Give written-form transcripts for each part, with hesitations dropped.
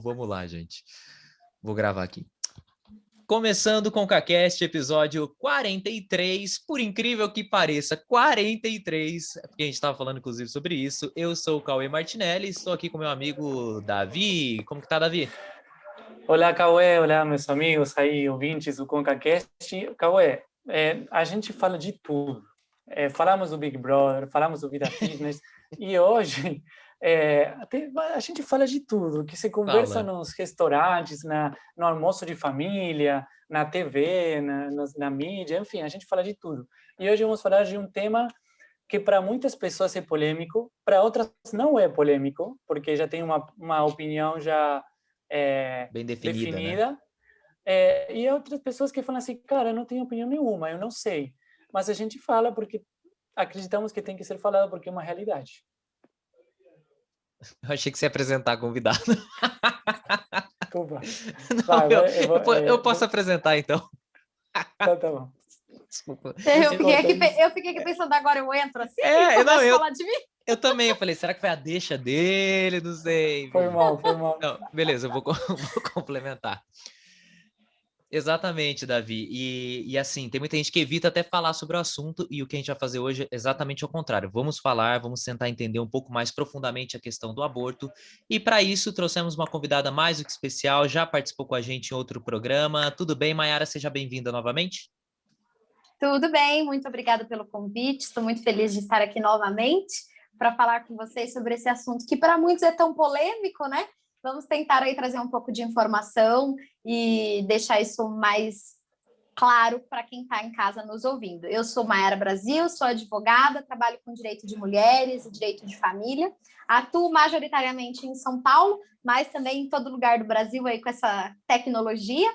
Vamos lá, gente. Vou gravar aqui. Começando com o CaCast, episódio 43, por incrível que pareça, 43, porque a gente estava falando inclusive sobre isso. Eu sou o Cauê Martinelli, estou aqui com meu amigo Davi. Como que tá, Davi? Olá, Cauê, olá, meus amigos aí, ouvintes do ConcaCast. Cauê, a gente fala de tudo. Falamos do Big Brother, falamos do Vida Fitness, e hoje a gente fala de tudo, que se conversa Fala. nos restaurantes, no almoço de família, na TV, na mídia, enfim, a gente fala de tudo. E hoje vamos falar de um tema que para muitas pessoas é polêmico, para outras não é polêmico, porque já tem uma opinião já Bem definida, né? definida. E outras pessoas que falam assim, cara, eu não tenho opinião nenhuma, eu não sei. Mas a gente fala porque acreditamos que tem que ser falado porque é uma realidade. Eu achei que você ia apresentar a convidada. Desculpa. Não, Vai, eu vou, eu posso apresentar, então. tá bom. Desculpa. Eu fiquei aqui pensando, agora eu entro assim e começo a falar de mim? Eu também, eu falei, será que foi a deixa dele? Não sei. Foi mal. Não, beleza, eu vou complementar. Exatamente, Davi. E assim, tem muita gente que evita até falar sobre o assunto, e o que a gente vai fazer hoje é exatamente o contrário. Vamos tentar entender um pouco mais profundamente a questão do aborto. E para isso, trouxemos uma convidada mais do que especial, já participou com a gente em outro programa. Tudo bem, Mayara? Seja bem-vinda novamente. Tudo bem, muito obrigada pelo convite. Estou muito feliz de estar aqui novamente para falar com vocês sobre esse assunto que para muitos é tão polêmico, né? Vamos tentar aí trazer um pouco de informação e deixar isso mais claro para quem está em casa nos ouvindo. Eu sou Mayara Brasil, sou advogada, trabalho com direito de mulheres e direito de família, atuo majoritariamente em São Paulo, mas também em todo lugar do Brasil aí com essa tecnologia.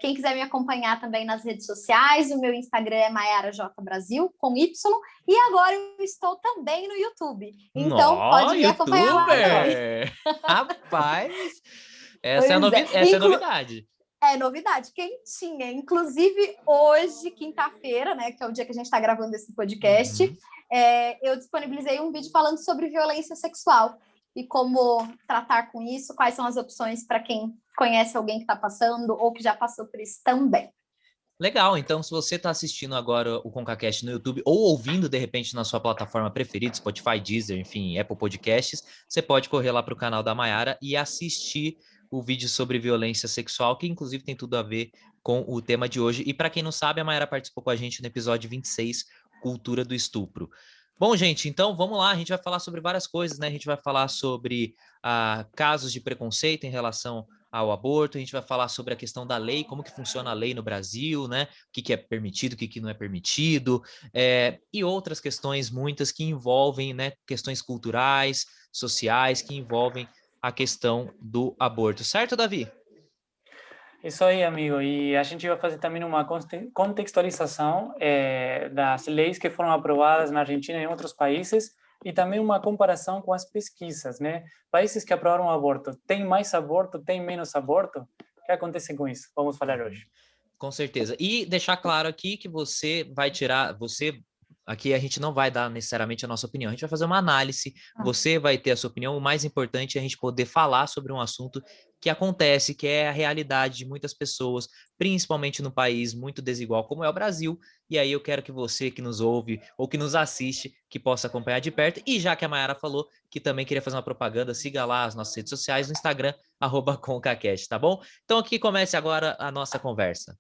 Quem quiser me acompanhar também nas redes sociais, o meu Instagram é Mayara J Brasil, com Y, e agora eu estou também no YouTube. Então, pode me acompanhar lá também. Rapaz, essa é a novidade. É novidade, quentinha. Inclusive, hoje, quinta-feira, né, que é o dia que a gente está gravando esse podcast, eu disponibilizei um vídeo falando sobre violência sexual e como tratar com isso, quais são as opções para quem conhece alguém que está passando ou que já passou por isso também. Legal, então se você está assistindo agora o ConcaCast no YouTube ou ouvindo de repente na sua plataforma preferida, Spotify, Deezer, enfim, Apple Podcasts, você pode correr lá para o canal da Mayara e assistir o vídeo sobre violência sexual, que inclusive tem tudo a ver com o tema de hoje. E para quem não sabe, a Mayara participou com a gente no episódio 26, Cultura do Estupro. Bom, gente, então vamos lá, a gente vai falar sobre várias coisas, né? A gente vai falar sobre casos de preconceito em relação ao aborto, a gente vai falar sobre a questão da lei, como que funciona a lei no Brasil, né? O que é permitido, o que não é permitido, e outras questões, muitas que envolvem, né, questões culturais, sociais, que envolvem a questão do aborto. Certo, Davi? Isso aí, amigo. E a gente vai fazer também uma contextualização das leis que foram aprovadas na Argentina e em outros países e também uma comparação com as pesquisas, né? Países que aprovaram o aborto, tem mais aborto, tem menos aborto? O que acontece com isso? Vamos falar hoje. Com certeza. E deixar claro aqui que aqui a gente não vai dar necessariamente a nossa opinião, a gente vai fazer uma análise, você vai ter a sua opinião, o mais importante é a gente poder falar sobre um assunto que acontece, que é a realidade de muitas pessoas, principalmente no país muito desigual como é o Brasil, e aí eu quero que você que nos ouve ou que nos assiste, que possa acompanhar de perto, e já que a Mayara falou que também queria fazer uma propaganda, siga lá as nossas redes sociais, no Instagram, @concacast, tá bom? Então aqui comece agora a nossa conversa.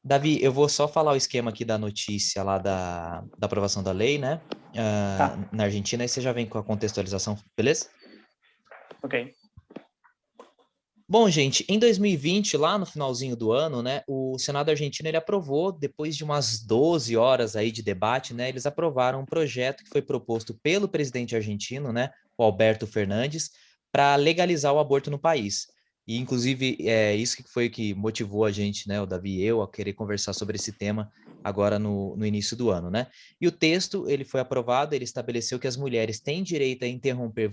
Davi, eu vou só falar o esquema aqui da notícia lá da aprovação da lei, né? Tá. Na Argentina, e você já vem com a contextualização, beleza? Ok. Bom, gente, em 2020, lá no finalzinho do ano, né, o Senado argentino ele aprovou, depois de umas 12 horas aí de debate, né, eles aprovaram um projeto que foi proposto pelo presidente argentino, né, o Alberto Fernandes, para legalizar o aborto no país. E, inclusive, isso que foi o que motivou a gente, né, o Davi e eu, a querer conversar sobre esse tema agora no início do ano, né? E o texto, ele foi aprovado, ele estabeleceu que as mulheres têm direito a interromper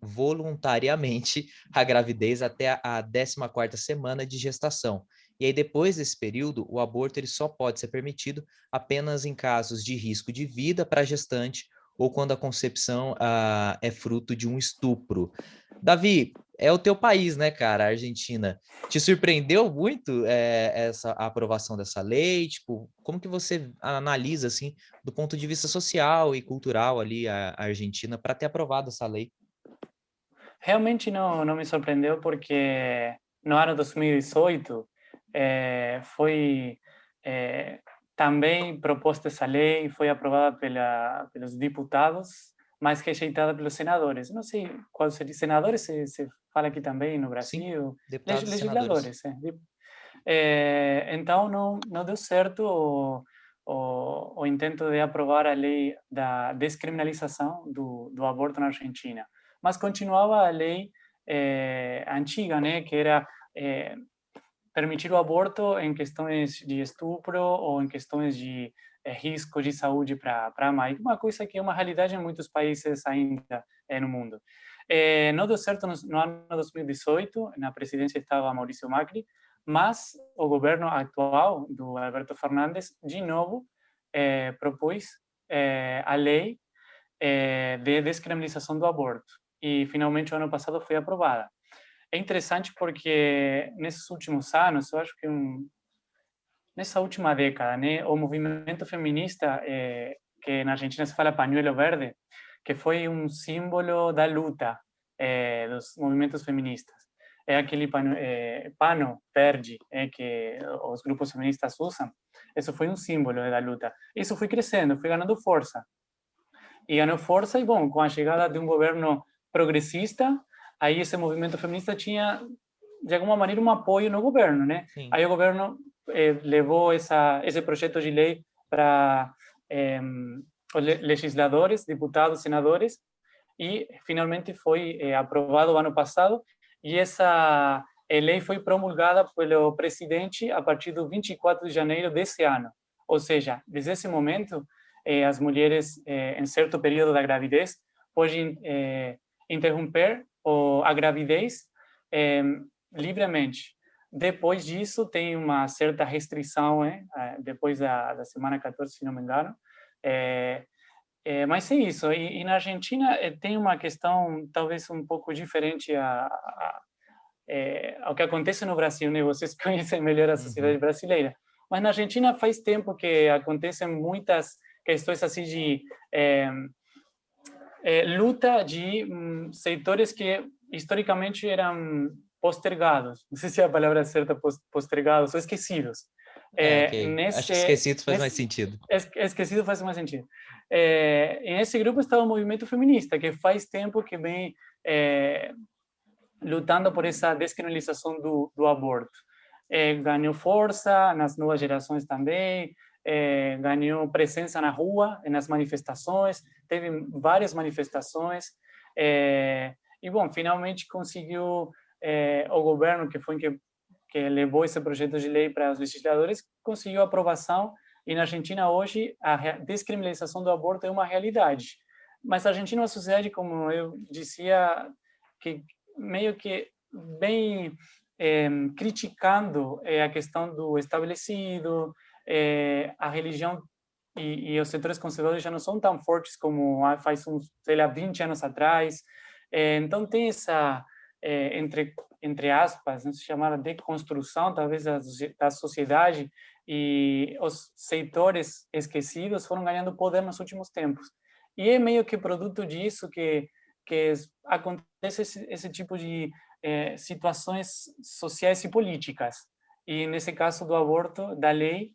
voluntariamente a gravidez até a 14ª semana de gestação. E aí, depois desse período, o aborto ele só pode ser permitido apenas em casos de risco de vida para a gestante ou quando a concepção é fruto de um estupro. Davi, é o teu país, né, cara, a Argentina. Te surpreendeu muito a aprovação dessa lei? Tipo, como que você analisa, assim, do ponto de vista social e cultural ali a Argentina para ter aprovado essa lei? Realmente não me surpreendeu porque no ano 2018 foi também proposta essa lei, foi aprovada pelos deputados, mas rejeitada pelos senadores. Não sei qual seria, senadores se fala aqui também no Sim, Brasil, deputados e senadores. legisladores. Então não deu certo o intento de aprovar a lei da descriminalização do aborto na Argentina, mas continuava a lei antiga, né, que era permitir o aborto em questões de estupro ou em questões de risco de saúde para a mãe, uma coisa que é uma realidade em muitos países ainda no mundo. Não deu certo no ano 2018, na presidência estava Maurício Macri, mas o governo atual do Alberto Fernandes, de novo, propôs a lei de descriminalização do aborto. E, finalmente, o ano passado foi aprovada. É interessante porque, nesses últimos anos, eu acho que nessa última década, né, o movimento feminista, que na Argentina se fala pañuelo verde, que foi um símbolo da luta dos movimentos feministas. É aquele pano verde que os grupos feministas usam. Isso foi um símbolo da luta. Isso foi crescendo, foi ganhando força. E ganhou força, e, bom, com a chegada de um governo progressista, aí esse movimento feminista tinha, de alguma maneira, um apoio no governo, né? Sim. Aí o governo levou esse projeto de lei para os legisladores, deputados, senadores, e finalmente foi aprovado ano passado, e essa lei foi promulgada pelo presidente a partir do 24 de janeiro desse ano. Ou seja, desde esse momento, as mulheres, em certo período da gravidez, podem interromper a gravidez livremente. Depois disso, tem uma certa restrição, depois da semana 14, se não me engano. Mas é isso. E na Argentina tem uma questão talvez um pouco diferente ao que acontece no Brasil, né? Vocês conhecem melhor a sociedade brasileira. Mas na Argentina faz tempo que acontecem muitas questões assim de luta de setores que historicamente eram postergados. Não sei se é a palavra certa, postergados ou esquecidos. Ok. Acho que esquecido faz mais sentido. Esquecido faz mais sentido. Nesse grupo estava o movimento feminista, que faz tempo que vem lutando por essa descriminalização do aborto. Ganhou força nas novas gerações também, ganhou presença na rua, nas manifestações, teve várias manifestações, e, bom, finalmente conseguiu o governo, que foi que levou esse projeto de lei para os legisladores, conseguiu aprovação, e na Argentina hoje a descriminalização do aborto é uma realidade. Mas a Argentina é uma sociedade, como eu dizia, que meio que bem criticando a questão do estabelecido, a religião e os setores conservadores já não são tão fortes como faz uns, sei lá, 20 anos atrás. Então tem essa, entre aspas, não se chamava deconstrução, talvez, da sociedade, e os setores esquecidos foram ganhando poder nos últimos tempos. E é meio que produto disso que acontece esse tipo de situações sociais e políticas. E nesse caso do aborto, da lei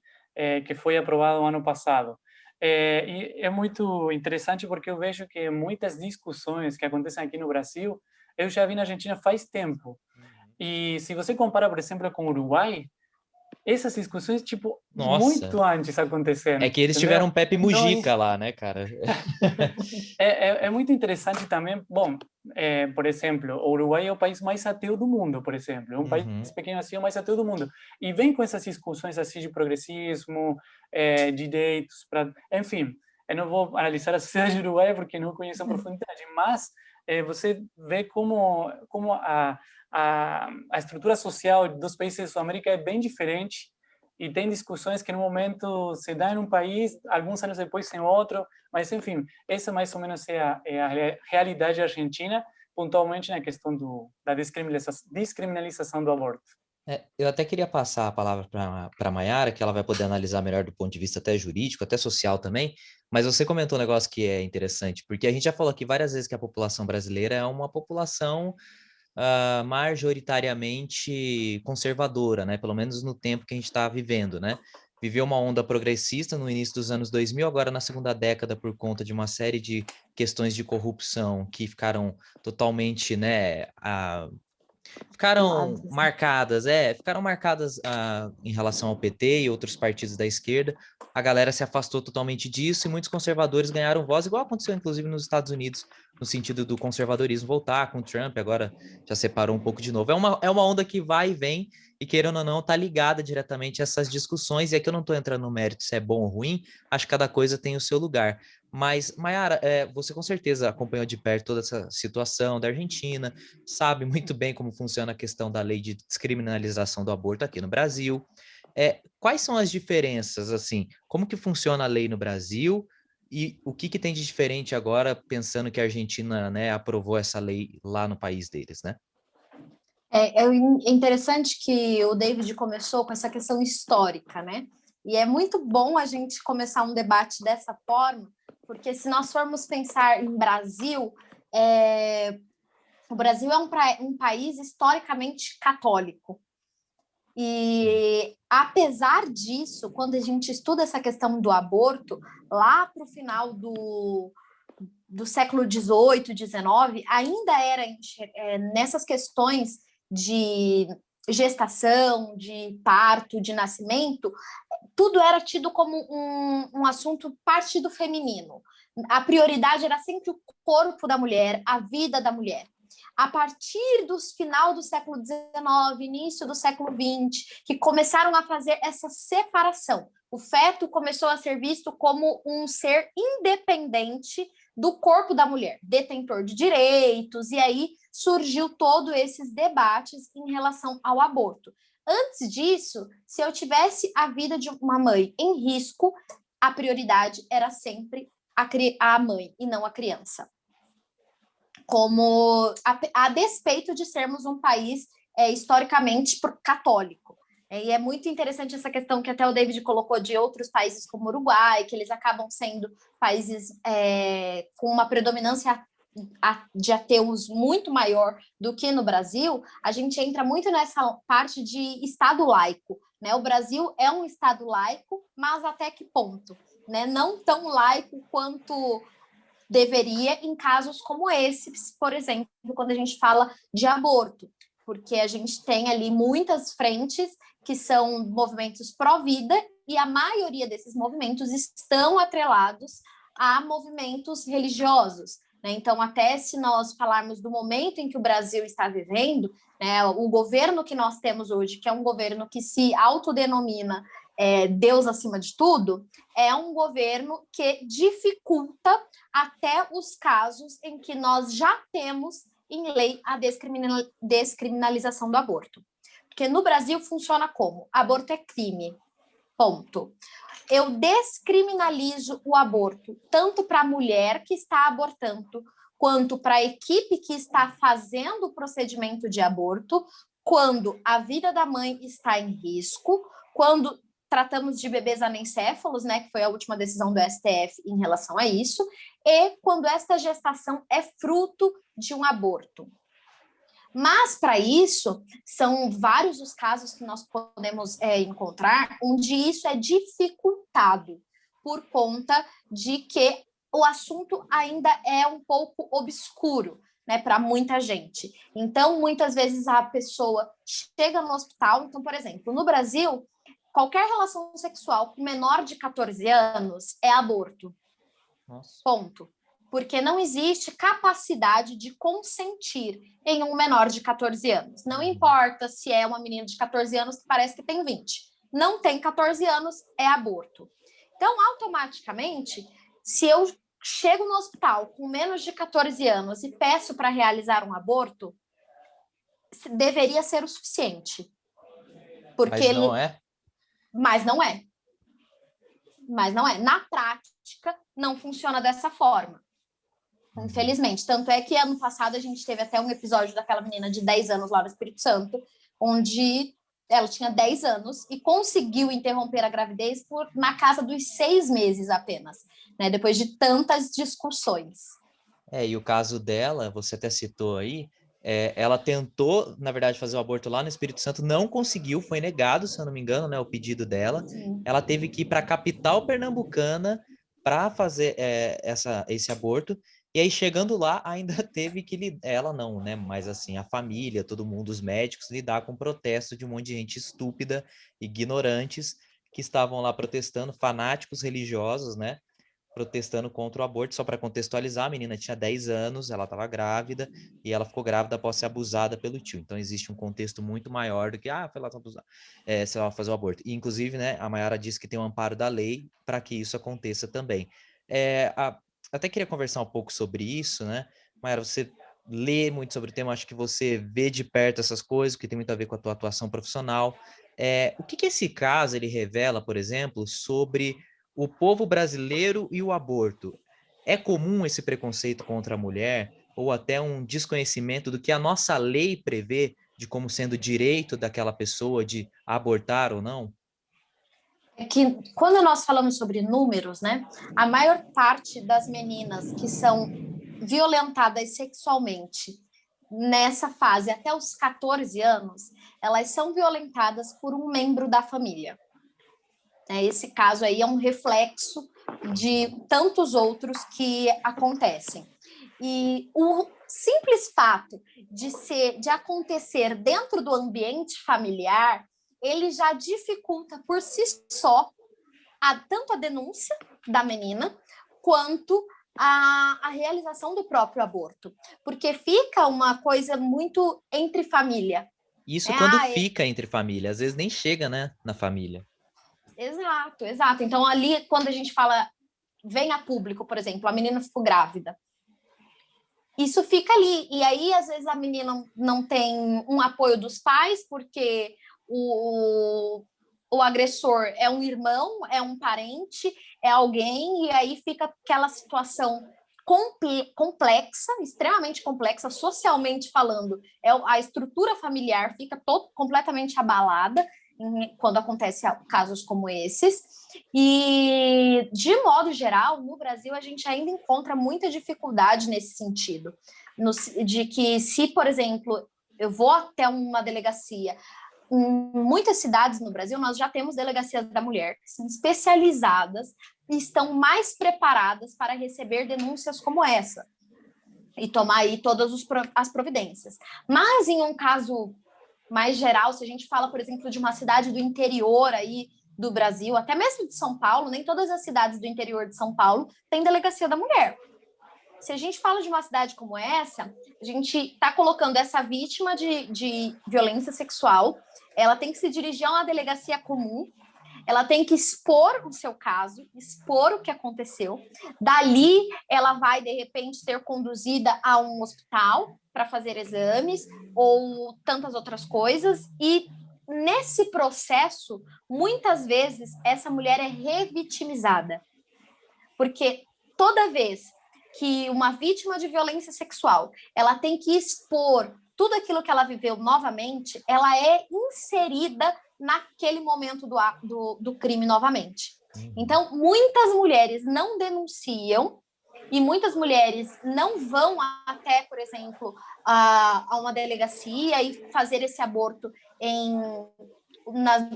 que foi aprovada no ano passado. E é muito interessante porque eu vejo que muitas discussões que acontecem aqui no Brasil, eu já vi na Argentina faz tempo. E se você compara, por exemplo, com o Uruguai, essas discussões, tipo, muito antes aconteceram. É que eles entendeu? tiveram Pepe Mujica lá, né, cara? É muito interessante também. Bom, por exemplo, o Uruguai é o país mais ateu do mundo, por exemplo. É um país pequeno assim, é o mais ateu do mundo. E vem com essas discussões assim de progressismo, de direitos, enfim. Eu não vou analisar a sociedade uruguaia porque não conheço a profundidade, mas você vê como a estrutura social dos países da Sul-América é bem diferente, e tem discussões que no momento se dá em um país, alguns anos depois em outro, mas enfim, essa mais ou menos é a realidade argentina, pontualmente na questão da descriminalização do aborto. Eu até queria passar a palavra para a Mayara, que ela vai poder analisar melhor do ponto de vista até jurídico, até social também, mas você comentou um negócio que é interessante, porque a gente já falou aqui várias vezes que a população brasileira é uma população majoritariamente conservadora, né? Pelo menos no tempo que a gente está vivendo, né? Viveu uma onda progressista no início dos anos 2000, agora na segunda década, por conta de uma série de questões de corrupção que ficaram totalmente, né, ficaram marcadas em relação ao PT e outros partidos da esquerda. A galera se afastou totalmente disso e muitos conservadores ganharam voz, igual aconteceu inclusive nos Estados Unidos, no sentido do conservadorismo voltar com o Trump, agora já separou um pouco de novo. É uma onda que vai e vem, e querendo ou não, tá ligada diretamente a essas discussões, e aqui eu não estou entrando no mérito se é bom ou ruim, acho que cada coisa tem o seu lugar. Mas, Mayara, você com certeza acompanhou de perto toda essa situação da Argentina, sabe muito bem como funciona a questão da lei de descriminalização do aborto aqui no Brasil. Quais são as diferenças, assim, como que funciona a lei no Brasil e o que tem de diferente agora, pensando que a Argentina, né, aprovou essa lei lá no país deles, né? É interessante que o David começou com essa questão histórica, né? E é muito bom a gente começar um debate dessa forma, porque se nós formos pensar em Brasil, o Brasil é um país historicamente católico. E, apesar disso, quando a gente estuda essa questão do aborto, lá para o final do século XVIII, XIX, ainda era nessas questões de gestação, de parto, de nascimento, tudo era tido como um assunto parte do feminino. A prioridade era sempre o corpo da mulher, a vida da mulher. A partir do final do século XIX, início do século XX, que começaram a fazer essa separação. O feto começou a ser visto como um ser independente do corpo da mulher, detentor de direitos, e aí surgiu todos esses debates em relação ao aborto. Antes disso, se eu tivesse a vida de uma mãe em risco, a prioridade era sempre a mãe e não a criança. Como a despeito de sermos um país historicamente católico. E é muito interessante essa questão que até o David colocou de outros países como o Uruguai, que eles acabam sendo países com uma predominância de ateus muito maior do que no Brasil. A gente entra muito nessa parte de Estado laico, né? O Brasil é um Estado laico, mas até que ponto? Né? Não tão laico quanto deveria em casos como esse, por exemplo, quando a gente fala de aborto, porque a gente tem ali muitas frentes que são movimentos pró-vida e a maioria desses movimentos estão atrelados a movimentos religiosos, né? Então, até se nós falarmos do momento em que o Brasil está vivendo, né, o governo que nós temos hoje, que é um governo que se autodenomina Deus acima de tudo, é um governo que dificulta até os casos em que nós já temos em lei a descriminalização do aborto. Porque no Brasil funciona como? Aborto é crime, ponto. Eu descriminalizo o aborto, tanto para a mulher que está abortando, quanto para a equipe que está fazendo o procedimento de aborto, quando a vida da mãe está em risco, quando tratamos de bebês anencéfalos, né, que foi a última decisão do STF em relação a isso, e quando esta gestação é fruto de um aborto. Mas, para isso, são vários os casos que nós podemos encontrar onde isso é dificultado por conta de que o assunto ainda é um pouco obscuro, né, para muita gente. Então, muitas vezes a pessoa chega no hospital, então, por exemplo, no Brasil, qualquer relação sexual com menor de 14 anos é aborto. Nossa. Ponto. Porque não existe capacidade de consentir em um menor de 14 anos. Não importa se é uma menina de 14 anos que parece que tem 20. Não tem 14 anos, é aborto. Então, automaticamente, se eu chego no hospital com menos de 14 anos e peço para realizar um aborto, deveria ser o suficiente. Porque mas não é? Mas não é. Mas não é. Na prática, não funciona dessa forma. Infelizmente. Tanto é que ano passado a gente teve até um episódio daquela menina de 10 anos lá no Espírito Santo, onde ela tinha 10 anos e conseguiu interromper a gravidez na casa dos 6 meses apenas, né? Depois de tantas discussões. E o caso dela, você até citou aí, ela tentou, na verdade, fazer o aborto lá no Espírito Santo, não conseguiu, foi negado, se eu não me engano, né, o pedido dela. Sim. Ela teve que ir para a capital pernambucana para fazer esse aborto. E aí, chegando lá, ainda teve que ela não, né? Mas assim, a família, todo mundo, os médicos, lidar com o protesto de um monte de gente estúpida, ignorantes, que estavam lá protestando, fanáticos religiosos, né? Protestando contra o aborto. Só para contextualizar, a menina tinha 10 anos, ela estava grávida, e ela ficou grávida após ser abusada pelo tio. Então, existe um contexto muito maior do que, foi lá abusar, se ela fazer o aborto. E, inclusive, né, a Mayara disse que tem um amparo da lei para que isso aconteça também. Até queria conversar um pouco sobre isso, né? Mayara, você lê muito sobre o tema, acho que você vê de perto essas coisas, que tem muito a ver com a tua atuação profissional. O que esse caso ele revela, por exemplo, sobre o povo brasileiro e o aborto? É comum esse preconceito contra a mulher ou até um desconhecimento do que a nossa lei prevê de como sendo direito daquela pessoa de abortar ou não? É que quando nós falamos sobre números, né, a maior parte das meninas que são violentadas sexualmente nessa fase até os 14 anos, elas são violentadas por um membro da família. Esse caso aí é um reflexo de tantos outros que acontecem. E o simples fato de acontecer dentro do ambiente familiar, ele já dificulta por si só tanto a denúncia da menina quanto a realização do próprio aborto, porque fica uma coisa muito entre família. Isso quando fica entre família, às vezes nem chega, né, na família. Exato, exato. Então ali, quando a gente fala, vem a público, por exemplo, a menina ficou grávida, isso fica ali. E aí, às vezes, a menina não tem um apoio dos pais, porque o agressor é um irmão, é um parente, é alguém, e aí fica aquela situação complexa, extremamente complexa, socialmente falando. A estrutura familiar fica completamente abalada quando acontece casos como esses. E, de modo geral, no Brasil, a gente ainda encontra muita dificuldade nesse sentido, de que se, por exemplo, eu vou até uma delegacia, em muitas cidades no Brasil, nós já temos delegacias da mulher que são especializadas e estão mais preparadas para receber denúncias como essa e tomar aí todas as providências. Mas, em um caso mais geral, se a gente fala, por exemplo, de uma cidade do interior aí do Brasil, até mesmo de São Paulo, nem todas as cidades do interior de São Paulo têm delegacia da mulher. Se a gente fala de uma cidade como essa, a gente está colocando essa vítima de violência sexual, ela tem que se dirigir a uma delegacia comum, ela tem que expor o seu caso, expor o que aconteceu. Dali, ela vai, de repente, ser conduzida a um hospital para fazer exames ou tantas outras coisas. E nesse processo, muitas vezes, essa mulher é revitimizada. Porque toda vez que uma vítima de violência sexual ela tem que expor tudo aquilo que ela viveu novamente, ela é inserida naquele momento do crime novamente. Então, muitas mulheres não denunciam e muitas mulheres não vão até, por exemplo, a uma delegacia e fazer esse aborto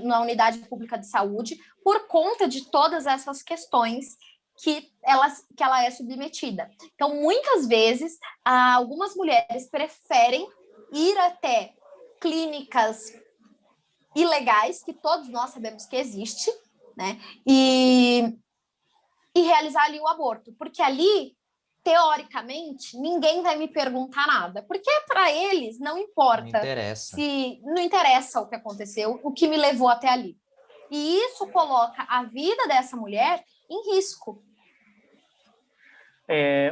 na unidade pública de saúde por conta de todas essas questões que ela é submetida. Então, muitas vezes, algumas mulheres preferem ir até clínicas ilegais, que todos nós sabemos que existe, né? E realizar ali o aborto, porque ali, teoricamente, ninguém vai me perguntar nada, porque para eles não importa, não interessa o que aconteceu, o que me levou até ali. E isso coloca a vida dessa mulher em risco.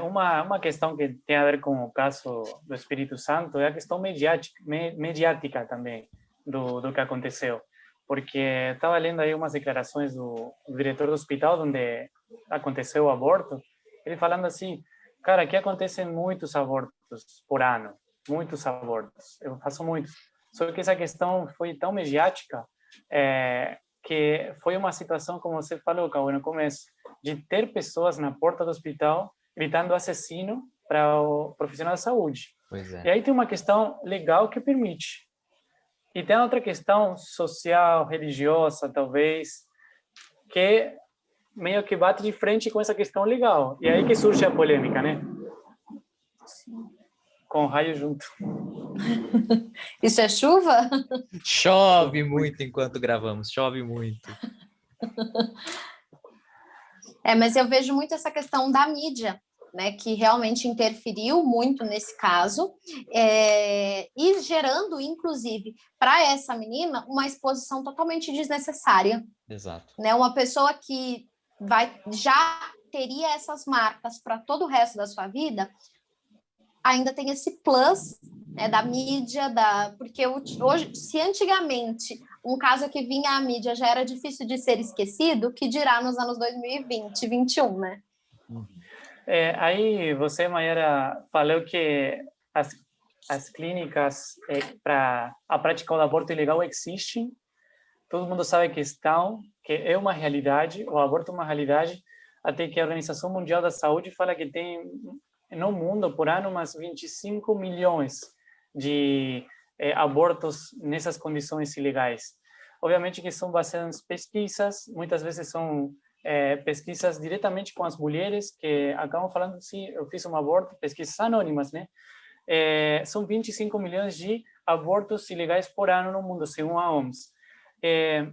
Uma questão que tem a ver com o caso do Espírito Santo é a questão mediática também do que aconteceu. porque estava lendo aí umas declarações do diretor do hospital onde aconteceu o aborto, ele falando assim, cara, aqui acontecem muitos abortos por ano, muitos abortos, eu faço muitos, só que essa questão foi tão mediática, que foi uma situação, como você falou, Cauê, no começo, de ter pessoas na porta do hospital gritando assassino para o profissional da saúde. Pois é. E aí tem uma questão legal que permite. E tem outra questão social, religiosa, talvez, que meio que bate de frente com essa questão legal. E aí que surge a polêmica, né? Com o raio junto. Isso é chuva? Chove muito enquanto gravamos, chove muito. Mas eu vejo muito essa questão da mídia, né, que realmente interferiu muito nesse caso, e gerando, inclusive, para essa menina, uma exposição totalmente desnecessária. Exato. Né? Uma pessoa que já teria essas marcas para todo o resto da sua vida, ainda tem esse plus, né, da mídia, porque hoje, se antigamente um caso que vinha à mídia já era difícil de ser esquecido, que dirá nos anos 2020, 2021, né? Aí você, Mayara, falou que as clínicas para a prática do aborto ilegal existem, todo mundo sabe que estão, que é uma realidade, o aborto é uma realidade, até que a Organização Mundial da Saúde fala que tem no mundo, por ano, umas 25 milhões de abortos nessas condições ilegais. Obviamente que são baseadas em pesquisas, muitas vezes são pesquisas diretamente com as mulheres que acabam falando, sim, eu fiz um aborto, pesquisas anônimas, né? São 25 milhões de abortos ilegais por ano no mundo, segundo a OMS. E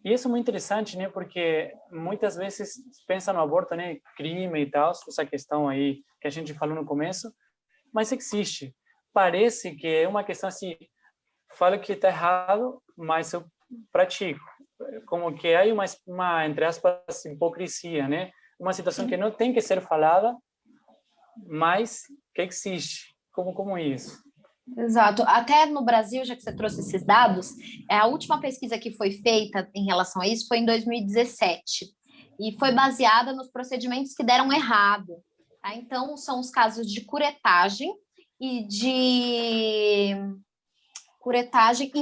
isso é muito interessante, né? Porque muitas vezes pensa no aborto, né? Crime e tal, essa questão aí que a gente falou no começo, mas existe. Parece que é uma questão assim, falo que está errado, mas eu pratico. Como que há uma, entre aspas, hipocrisia, né? Uma situação que não tem que ser falada, mas que existe. Como isso? Exato. Até no Brasil, já que você trouxe esses dados, a última pesquisa que foi feita em relação a isso foi em 2017 e foi baseada nos procedimentos que deram errado. Tá? Então, são os casos de curetagem e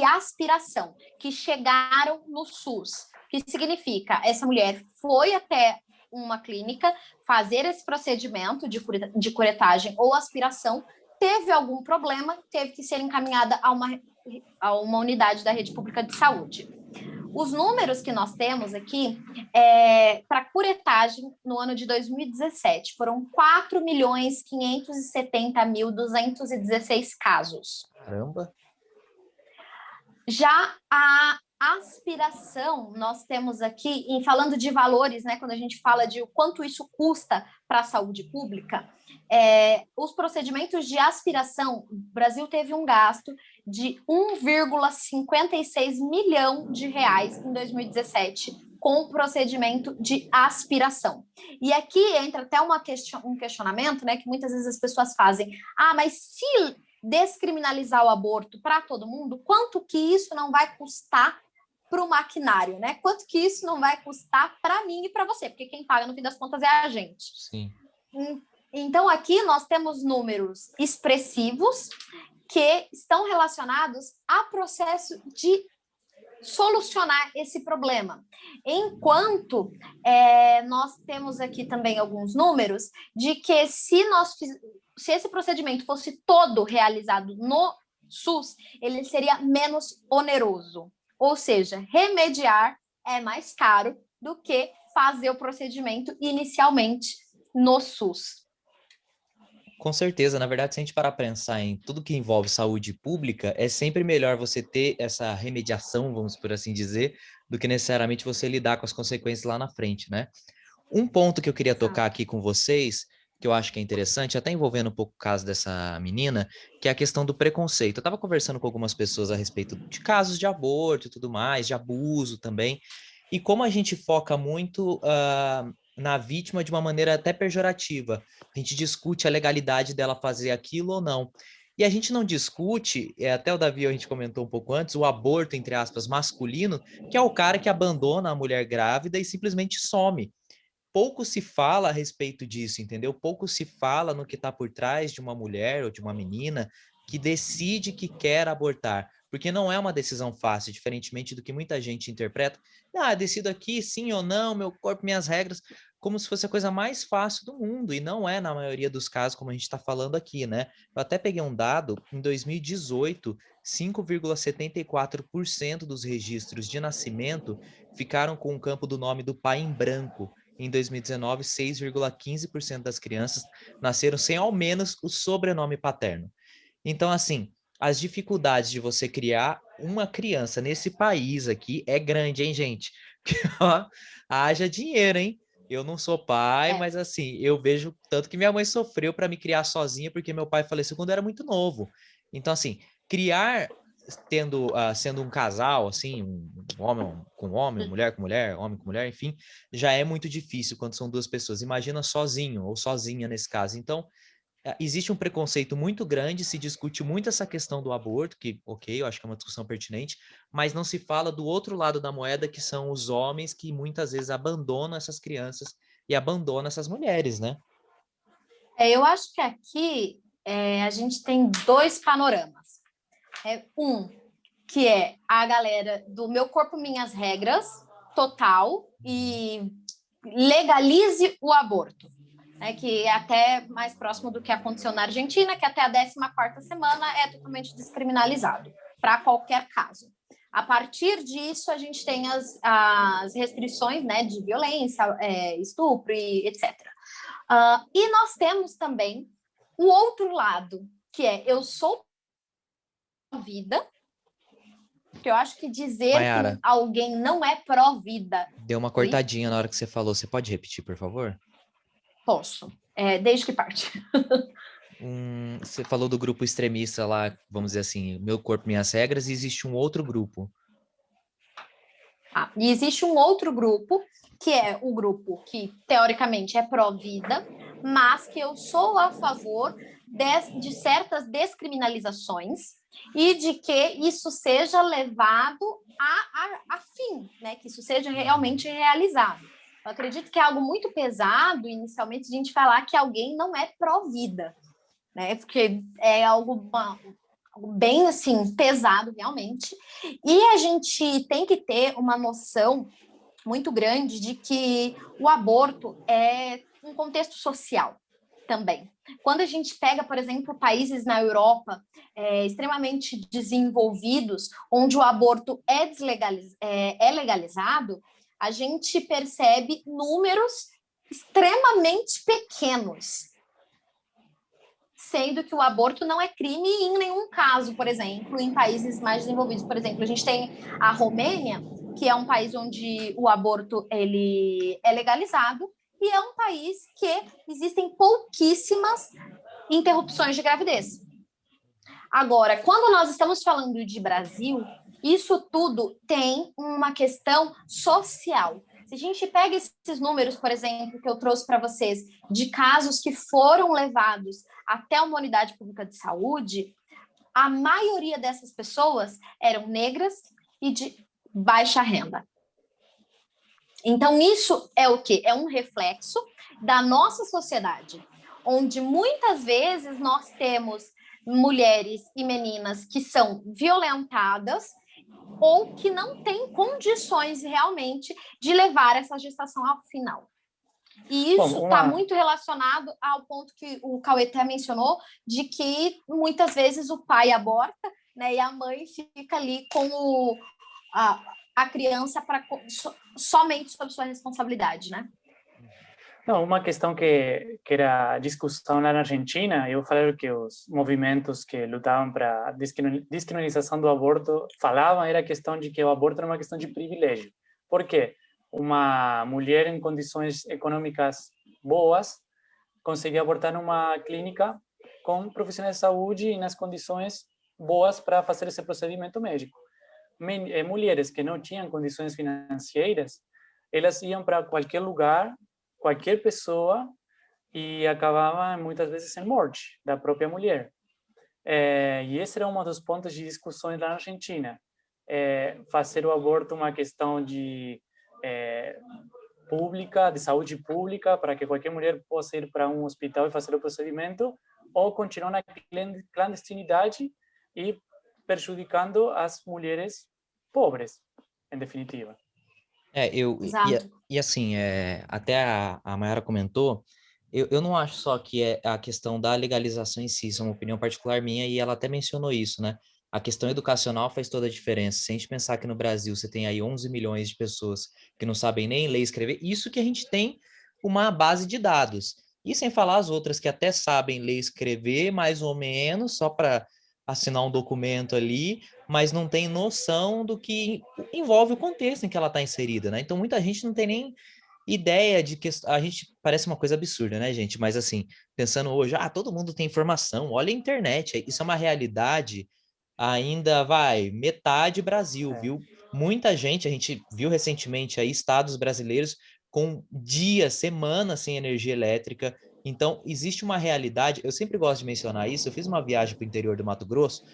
aspiração que chegaram no SUS. Que significa, essa mulher foi até uma clínica fazer esse procedimento de curetagem ou aspiração, teve algum problema, teve que ser encaminhada a uma unidade da rede pública de saúde. Os números que nós temos aqui para curetagem no ano de 2017 foram 4.570.216 casos. Caramba! Já a aspiração, nós temos aqui, falando de valores, né, quando a gente fala de o quanto isso custa para a saúde pública, os procedimentos de aspiração, o Brasil teve um gasto de 1,56 milhão de reais em 2017 com o procedimento de aspiração. E aqui entra até um questionamento, né, que muitas vezes as pessoas fazem. Mas se descriminalizar o aborto para todo mundo, quanto que isso não vai custar para o maquinário, né? Quanto que isso não vai custar para mim e para você? Porque quem paga, no fim das contas, é a gente. Sim. Então, aqui nós temos números expressivos que estão relacionados a processo de solucionar esse problema. Enquanto nós temos aqui também alguns números de que se esse procedimento fosse todo realizado no SUS, ele seria menos oneroso. Ou seja, remediar é mais caro do que fazer o procedimento inicialmente no SUS. Com certeza, na verdade, se a gente parar para pensar em tudo que envolve saúde pública, é sempre melhor você ter essa remediação, vamos por assim dizer, do que necessariamente você lidar com as consequências lá na frente, né? Um ponto que eu queria tocar aqui com vocês, que eu acho que é interessante, até envolvendo um pouco o caso dessa menina, que é a questão do preconceito. Eu estava conversando com algumas pessoas a respeito de casos de aborto e tudo mais, de abuso também, e como a gente foca muito na vítima de uma maneira até pejorativa. A gente discute a legalidade dela fazer aquilo ou não. E a gente não discute, até o Davi, a gente comentou um pouco antes, o aborto, entre aspas, masculino, que é o cara que abandona a mulher grávida e simplesmente some. Pouco se fala a respeito disso, entendeu? Pouco se fala no que está por trás de uma mulher ou de uma menina que decide que quer abortar, porque não é uma decisão fácil, diferentemente do que muita gente interpreta. Ah, decido aqui, sim ou não, meu corpo, minhas regras, como se fosse a coisa mais fácil do mundo, e não é na maioria dos casos, como a gente está falando aqui, né? Eu até peguei um dado, em 2018, 5,74% dos registros de nascimento ficaram com o campo do nome do pai em branco. Em 2019, 6,15% das crianças nasceram sem ao menos o sobrenome paterno. Então, assim, as dificuldades de você criar uma criança nesse país aqui é grande, hein, gente? Ó, haja dinheiro, hein? Eu não sou pai, mas assim, eu vejo tanto que minha mãe sofreu para me criar sozinha porque meu pai faleceu quando eu era muito novo. Então, assim, criar sendo um casal, assim, um homem com homem, mulher com mulher, homem com mulher, enfim, já é muito difícil quando são duas pessoas. Imagina sozinho ou sozinha nesse caso. Então, existe um preconceito muito grande, se discute muito essa questão do aborto, que, ok, eu acho que é uma discussão pertinente, mas não se fala do outro lado da moeda, que são os homens que muitas vezes abandonam essas crianças e abandonam essas mulheres, né? Eu acho que aqui a gente tem dois panoramas. Um, que é a galera do meu corpo, minhas regras, total, e legalize o aborto. Que é até mais próximo do que aconteceu na Argentina, que até a 14ª semana é totalmente descriminalizado, para qualquer caso. A partir disso, a gente tem as restrições, né, de violência, estupro e etc. E nós temos também o outro lado, que é eu sou pró-vida, que eu acho que dizer Mayara, que alguém não é pró-vida... deu uma cortadinha na hora que você falou. Você pode repetir, por favor? Posso. Desde que parte? Você falou do grupo extremista lá, vamos dizer assim, meu corpo, minhas regras, e existe um outro grupo. E existe um outro grupo, que é o grupo que, teoricamente, é pró-vida, mas que eu sou a favor de certas descriminalizações e de que isso seja levado a fim, né? Que isso seja realmente realizado. Eu acredito que é algo muito pesado, inicialmente, a gente falar que alguém não é pró-vida, né? Porque é algo bem assim pesado realmente, e a gente tem que ter uma noção muito grande de que o aborto é um contexto social também. Quando a gente pega, por exemplo, países na Europa extremamente desenvolvidos, onde o aborto é legalizado, a gente percebe números extremamente pequenos, sendo que o aborto não é crime em nenhum caso, por exemplo, em países mais desenvolvidos. Por exemplo, a gente tem a Romênia, que é um país onde o aborto ele é legalizado, e é um país que existem pouquíssimas interrupções de gravidez. Agora, quando nós estamos falando de Brasil, isso tudo tem uma questão social. Se a gente pega esses números, por exemplo, que eu trouxe para vocês, de casos que foram levados até uma unidade pública de saúde, a maioria dessas pessoas eram negras e de baixa renda. Então, isso é o quê? É um reflexo da nossa sociedade, onde muitas vezes nós temos mulheres e meninas que são violentadas ou que não têm condições realmente de levar essa gestação ao final. E isso está muito relacionado ao ponto que o Cauê até mencionou, de que muitas vezes o pai aborta, né, e a mãe fica ali com a criança somente sob sua responsabilidade, né? Não, uma questão que era discussão lá na Argentina, eu falei que os movimentos que lutavam para a descriminalização do aborto falavam era a questão de que o aborto era uma questão de privilégio. Por quê? Uma mulher em condições econômicas boas conseguia abortar numa clínica com profissionais de saúde e nas condições boas para fazer esse procedimento médico. Mulheres que não tinham condições financeiras, elas iam para qualquer lugar, qualquer pessoa, e acabava muitas vezes em morte da própria mulher. E esse era um dos pontos de discussões lá na Argentina. Fazer o aborto uma questão de pública, de saúde pública, para que qualquer mulher possa ir para um hospital e fazer o procedimento, ou continuar na clandestinidade e prejudicando as mulheres pobres, em definitiva. Exato. E assim, até a Mayara comentou, eu não acho só que é a questão da legalização em si, isso é uma opinião particular minha, e ela até mencionou isso, né? A questão educacional faz toda a diferença. Se a gente pensar que no Brasil você tem aí 11 milhões de pessoas que não sabem nem ler e escrever, isso que a gente tem uma base de dados. E sem falar as outras que até sabem ler e escrever, mais ou menos, só para assinar um documento ali, mas não tem noção do que envolve o contexto em que ela está inserida, né? Então, muita gente não tem nem ideia de que a gente parece uma coisa absurda, né, gente? Mas assim, pensando hoje, todo mundo tem informação, olha a internet, isso é uma realidade ainda metade Brasil, viu? Muita gente, a gente viu recentemente aí estados brasileiros com dias, semanas sem energia elétrica. Então, existe uma realidade, eu sempre gosto de mencionar isso, eu fiz uma viagem para o interior do Mato Grosso,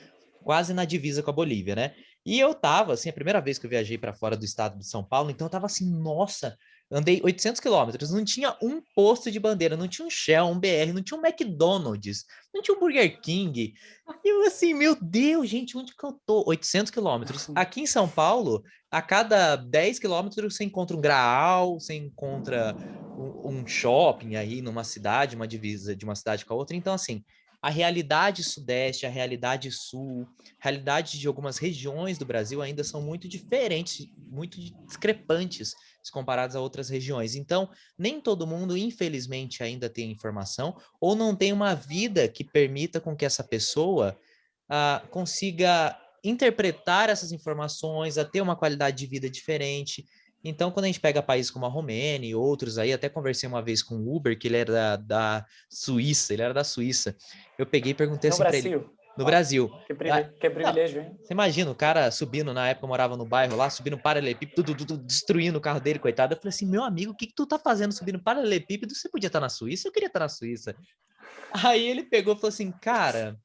quase na divisa com a Bolívia, né? E eu tava, assim, a primeira vez que eu viajei para fora do estado de São Paulo, então eu tava assim, nossa, andei 800 quilômetros, não tinha um posto de bandeira, não tinha um Shell, um BR, não tinha um McDonald's, não tinha um Burger King. E eu assim, meu Deus, gente, onde que eu tô? 800 quilômetros. Aqui em São Paulo, a cada 10 quilômetros você encontra um Graal, você encontra um shopping aí numa cidade, uma divisa de uma cidade com a outra. Então, assim, a realidade sudeste, a realidade sul, a realidade de algumas regiões do Brasil ainda são muito diferentes, muito discrepantes se comparadas a outras regiões. Então, nem todo mundo, infelizmente, ainda tem informação ou não tem uma vida que permita com que essa pessoa consiga interpretar essas informações, a ter uma qualidade de vida diferente. Então, quando a gente pega países como a Romênia e outros aí, até conversei uma vez com o Uber, que ele era da Suíça, ele era da Suíça. Eu peguei e perguntei No assim para ele, Brasil. no Brasil. Que privilégio, hein? Você imagina o cara subindo, na época eu morava no bairro lá, subindo paralelepípedo, destruindo o carro dele, coitado. Eu falei assim, meu amigo, o que tu tá fazendo subindo paralelepípedo? Você podia estar na Suíça? Eu queria estar na Suíça. Aí ele pegou e falou assim, cara,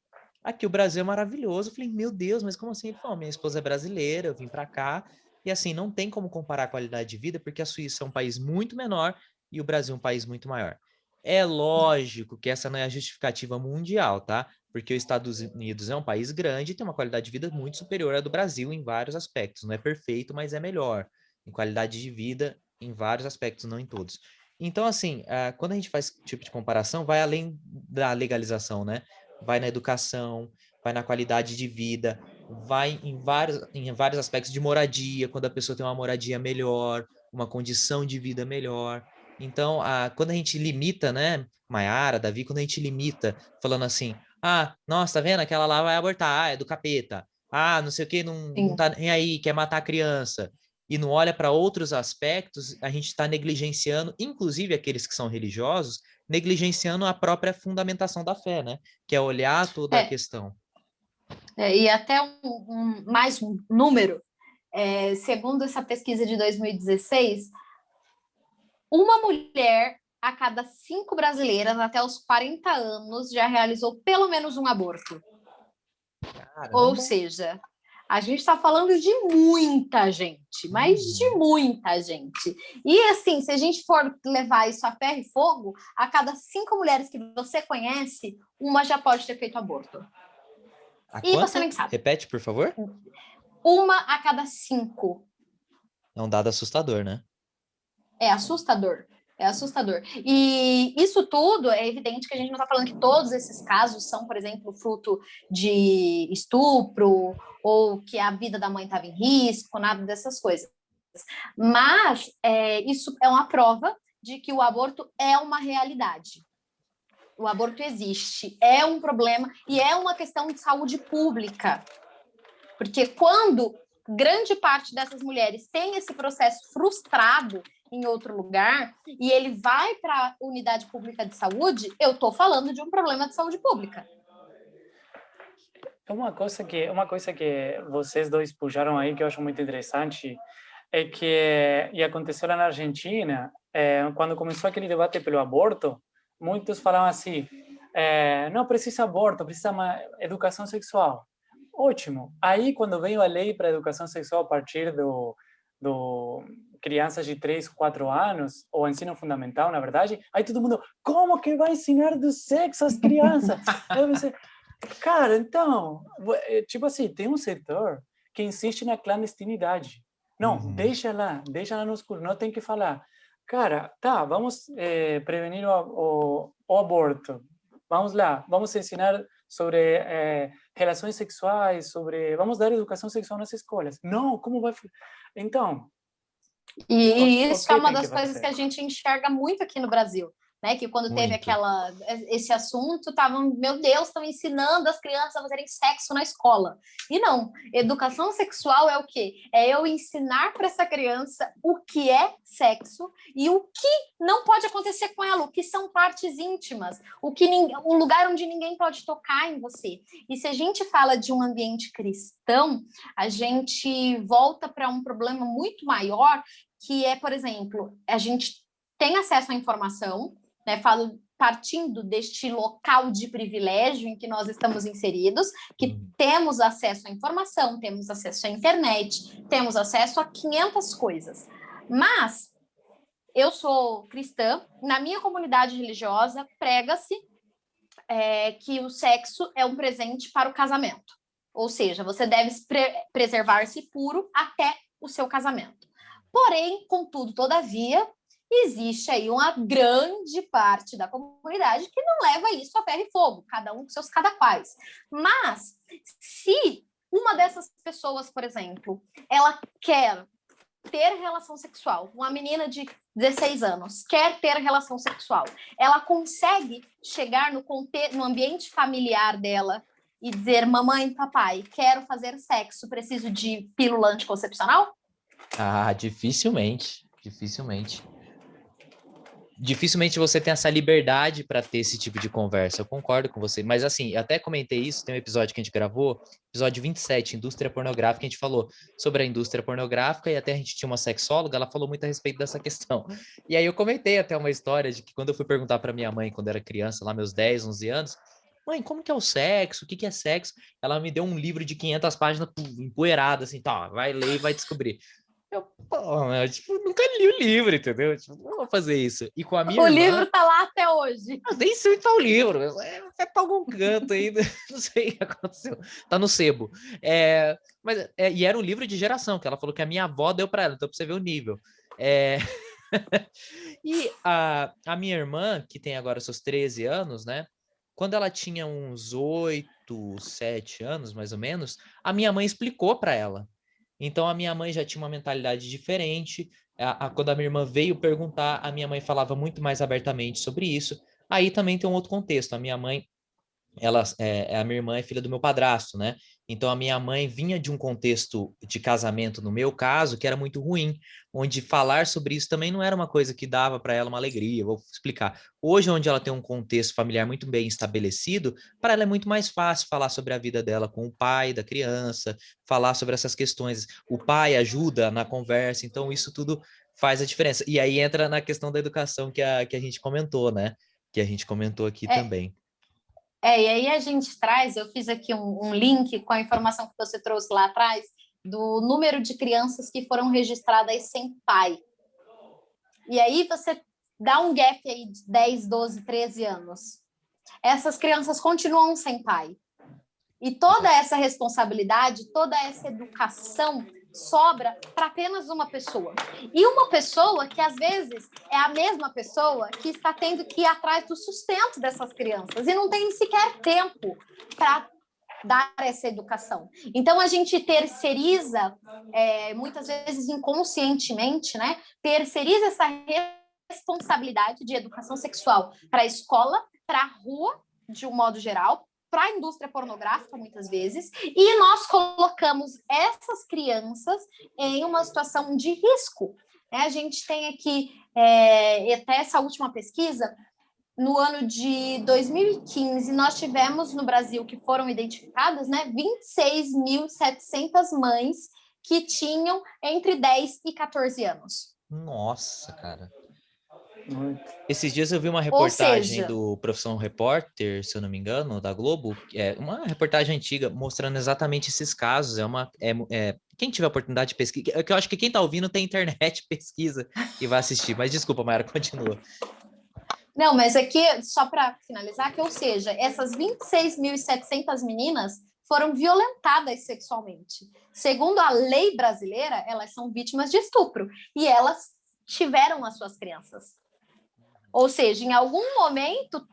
aqui o Brasil é maravilhoso. Eu falei, meu Deus, mas como assim? Ele falou, minha esposa é brasileira, eu vim pra cá. E assim, não tem como comparar a qualidade de vida, porque a Suíça é um país muito menor e o Brasil é um país muito maior. É lógico que essa não é a justificativa mundial, tá? Porque os Estados Unidos é um país grande e tem uma qualidade de vida muito superior à do Brasil em vários aspectos. Não é perfeito, mas é melhor. Em qualidade de vida, em vários aspectos, não em todos. Então, assim, quando a gente faz esse tipo de comparação, vai além da legalização, né? Vai na educação, vai na qualidade de vida, vai em vários aspectos de moradia, quando a pessoa tem uma moradia melhor, uma condição de vida melhor. Então, quando a gente limita, né, Maiara, Davi, quando a gente limita, falando assim, nossa, tá vendo? Aquela lá vai abortar, é do capeta. Não sei o que, não tá nem aí, quer matar a criança. E não olha para outros aspectos, a gente está negligenciando, inclusive aqueles que são religiosos, negligenciando a própria fundamentação da fé, né? Que é olhar toda a questão. E até mais um número, segundo essa pesquisa de 2016, uma mulher a cada 5 brasileiras até os 40 anos já realizou pelo menos um aborto. Caramba. Ou seja, a gente está falando de muita gente, mas de muita gente. E assim, se a gente for levar isso a ferro e fogo, a cada 5 mulheres que você conhece, uma já pode ter feito aborto. E você nem sabe. Repete, por favor. Uma a cada 5. É um dado assustador, né? É assustador. É assustador. E isso tudo, é evidente que a gente não está falando que todos esses casos são, por exemplo, fruto de estupro ou que a vida da mãe estava em risco, nada dessas coisas. Mas isso é uma prova de que o aborto é uma realidade. O aborto existe, é um problema e é uma questão de saúde pública. Porque quando grande parte dessas mulheres tem esse processo frustrado em outro lugar e ele vai para a unidade pública de saúde, eu estou falando de um problema de saúde pública. Uma coisa que vocês dois puxaram aí que eu acho muito interessante é que, e aconteceu lá na Argentina, quando começou aquele debate pelo aborto, muitos falavam assim, não precisa aborto, precisa uma educação sexual. Ótimo. Aí, quando veio a lei para a educação sexual a partir do crianças de 3, 4 anos, ou ensino fundamental, na verdade, aí todo mundo, como que vai ensinar do sexo às crianças? Eu pensei, cara, então, tipo assim, tem um setor que insiste na clandestinidade. Não, deixa lá no escuro, não tem que falar. Cara, tá, vamos prevenir o aborto. Vamos lá, vamos ensinar sobre relações sexuais, vamos dar educação sexual nas escolas. Não, como vai... Então, E o isso que é uma tem que das coisas que fazer? a gente enxerga muito aqui no Brasil, né? Que quando teve Muito. esse assunto, estavam, meu Deus, estão ensinando as crianças a fazerem sexo na escola. E não, educação sexual é o quê? É eu ensinar para essa criança o que é sexo e o que não pode acontecer com ela, o que são partes íntimas, um lugar onde ninguém pode tocar em você. E se a gente fala de um ambiente cristão, a gente volta para um problema muito maior, que é, por exemplo, a gente tem acesso à informação, né? Falo partindo deste local de privilégio em que nós estamos inseridos, que temos acesso à informação, temos acesso à internet, temos acesso a 500 coisas. Mas eu sou cristã, na minha comunidade religiosa prega-se que o sexo é um presente para o casamento. Ou seja, você deve preservar-se puro até o seu casamento. Porém, contudo, todavia, existe aí uma grande parte da comunidade que não leva isso a ferro e fogo, cada um com seus cada quais. Mas, se uma dessas pessoas, por exemplo, ela quer ter relação sexual, uma menina de 16 anos quer ter relação sexual, ela consegue chegar no ambiente familiar dela e dizer, mamãe, papai, quero fazer sexo, preciso de pílula anticoncepcional? Ah, dificilmente. Dificilmente você tem essa liberdade para ter esse tipo de conversa. Eu concordo com você. Mas assim, eu até comentei isso, tem um episódio que a gente gravou, episódio 27, Indústria Pornográfica, a gente falou sobre a indústria pornográfica e até a gente tinha uma sexóloga, ela falou muito a respeito dessa questão. E aí eu comentei até uma história de que quando eu fui perguntar para minha mãe, quando era criança, lá meus 10, 11 anos, mãe, como que é o sexo? O que que é sexo? Ela me deu um livro de 500 páginas empoeirado, assim, tá, vai ler e vai descobrir. Eu tipo, nunca li o livro, entendeu? Tipo, não vou fazer isso. E com a minha O irmã... livro tá lá até hoje. Eu nem sei onde tá o livro. Vai pra algum canto aí, não sei o que aconteceu. Tá no sebo. E era um livro de geração, que ela falou que a minha avó deu pra ela, então pra você ver o nível. E a minha irmã, que tem agora seus 13 anos, né? Quando ela tinha uns 8, 7 anos, mais ou menos, a minha mãe explicou para ela. Então, a minha mãe já tinha uma mentalidade diferente. Quando a minha irmã veio perguntar, a minha mãe falava muito mais abertamente sobre isso. Aí também tem um outro contexto. A minha mãe, a minha irmã é filha do meu padrasto, né? Então a minha mãe vinha de um contexto de casamento, no meu caso, que era muito ruim, onde falar sobre isso também não era uma coisa que dava para ela uma alegria. Vou explicar. Hoje, onde ela tem um contexto familiar muito bem estabelecido, para ela é muito mais fácil falar sobre a vida dela com o pai da criança, falar sobre essas questões. O pai ajuda na conversa, então isso tudo faz a diferença. E aí entra na questão da educação que a gente comentou, né? Que a gente comentou aqui também. E aí a gente traz, eu fiz aqui um link com a informação que você trouxe lá atrás, do número de crianças que foram registradas sem pai. E aí você dá um gap aí de 10, 12, 13 anos. Essas crianças continuam sem pai. E toda essa responsabilidade, toda essa educação sobra para apenas uma pessoa. E uma pessoa que, às vezes, é a mesma pessoa que está tendo que ir atrás do sustento dessas crianças e não tem sequer tempo para dar essa educação. Então, a gente terceiriza, muitas vezes inconscientemente, né? Terceiriza essa responsabilidade de educação sexual para a escola, para a rua, de um modo geral, para a indústria pornográfica, muitas vezes, e nós colocamos essas crianças em uma situação de risco. A gente tem aqui, até essa última pesquisa, no ano de 2015, nós tivemos no Brasil, que foram identificadas, 26.700 mães que tinham entre 10 e 14 anos. Nossa, cara. Muito. Esses dias eu vi uma Ou reportagem seja, do Profissão Repórter, se eu não me engano, da Globo, que é uma reportagem antiga mostrando exatamente esses casos. Quem tiver a oportunidade de pesquisar, que eu acho que quem está ouvindo tem internet, pesquisa e vai assistir. Mas desculpa, Mayara, continua. não, mas aqui, só para finalizar, que, ou seja, essas 26.700 meninas foram violentadas sexualmente. Segundo a lei brasileira, elas são vítimas de estupro e elas tiveram as suas crianças. Ou seja, em algum momento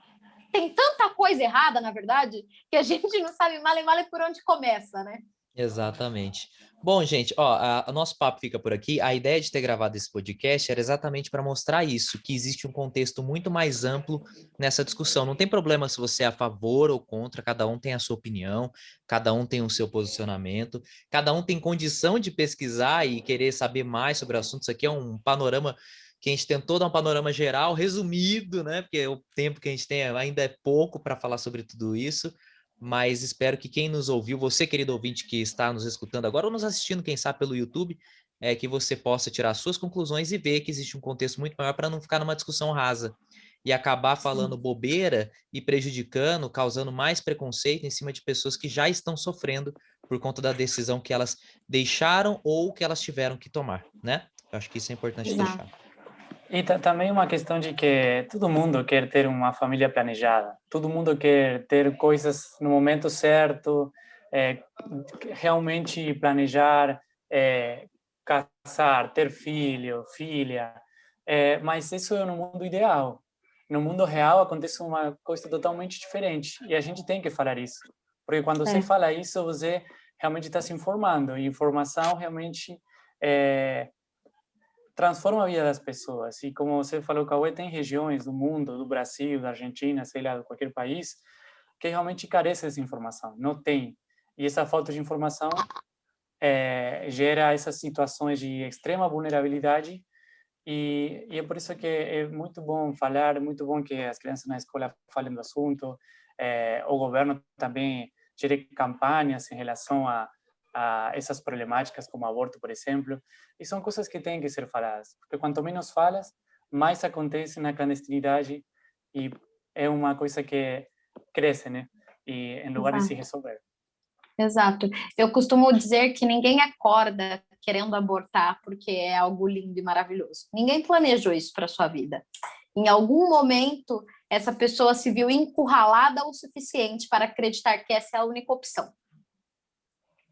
tem tanta coisa errada, na verdade, que a gente não sabe mal e mal por onde começa, né? Exatamente. Bom, gente, ó, o nosso papo fica por aqui. A ideia de ter gravado esse podcast era exatamente para mostrar isso, que existe um contexto muito mais amplo nessa discussão. Não tem problema se você é a favor ou contra, cada um tem a sua opinião, cada um tem o seu posicionamento, cada um tem condição de pesquisar e querer saber mais sobre o assunto. Isso aqui é um panorama que a gente tentou dar um panorama geral, resumido, né? Porque o tempo que a gente tem ainda é pouco para falar sobre tudo isso. Mas espero que quem nos ouviu, você, querido ouvinte que está nos escutando agora ou nos assistindo, quem sabe pelo YouTube, que você possa tirar suas conclusões e ver que existe um contexto muito maior para não ficar numa discussão rasa e acabar falando bobeira e prejudicando, causando mais preconceito em cima de pessoas que já estão sofrendo por conta da decisão que elas deixaram ou que elas tiveram que tomar, né? Eu acho que isso é importante Exato. deixar. E também uma questão de que todo mundo quer ter uma família planejada, todo mundo quer ter coisas no momento certo, realmente planejar, casar, ter filho, filha, mas isso é no mundo ideal. No mundo real acontece uma coisa totalmente diferente e a gente tem que falar isso, porque quando você fala isso, você realmente está se informando e informação realmente transforma a vida das pessoas. E como você falou, Cauê, tem regiões do mundo, do Brasil, da Argentina, sei lá, de qualquer país, que realmente carece dessa informação. Não tem. E essa falta de informação gera essas situações de extrema vulnerabilidade. E é por isso que é muito bom falar, é muito bom que as crianças na escola falem do assunto. O governo também gere campanhas em relação a essas problemáticas como aborto, por exemplo, e são coisas que têm que ser faladas, porque quanto menos falas, mais acontece na clandestinidade e é uma coisa que cresce, né? E em lugar de se resolver. Exato. Eu costumo dizer que ninguém acorda querendo abortar porque é algo lindo e maravilhoso. Ninguém planejou isso para sua vida. Em algum momento, essa pessoa se viu encurralada o suficiente para acreditar que essa é a única opção.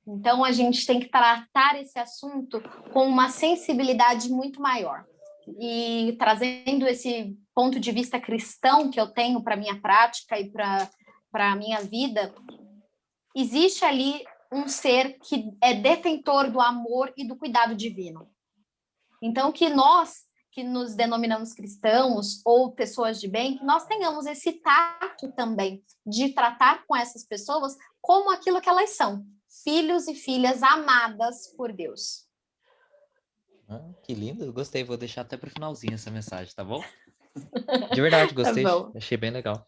Então, a gente tem que tratar esse assunto com uma sensibilidade muito maior. E trazendo esse ponto de vista cristão que eu tenho para a minha prática e para a minha vida, existe ali um ser que é detentor do amor e do cuidado divino. Então, que nós, que nos denominamos cristãos ou pessoas de bem, que nós tenhamos esse tato também de tratar com essas pessoas como aquilo que elas são, filhos e filhas amadas por Deus. Que lindo, eu gostei. Vou deixar até para o finalzinho essa mensagem, tá bom? De verdade, gostei. Tá bom. Achei bem legal.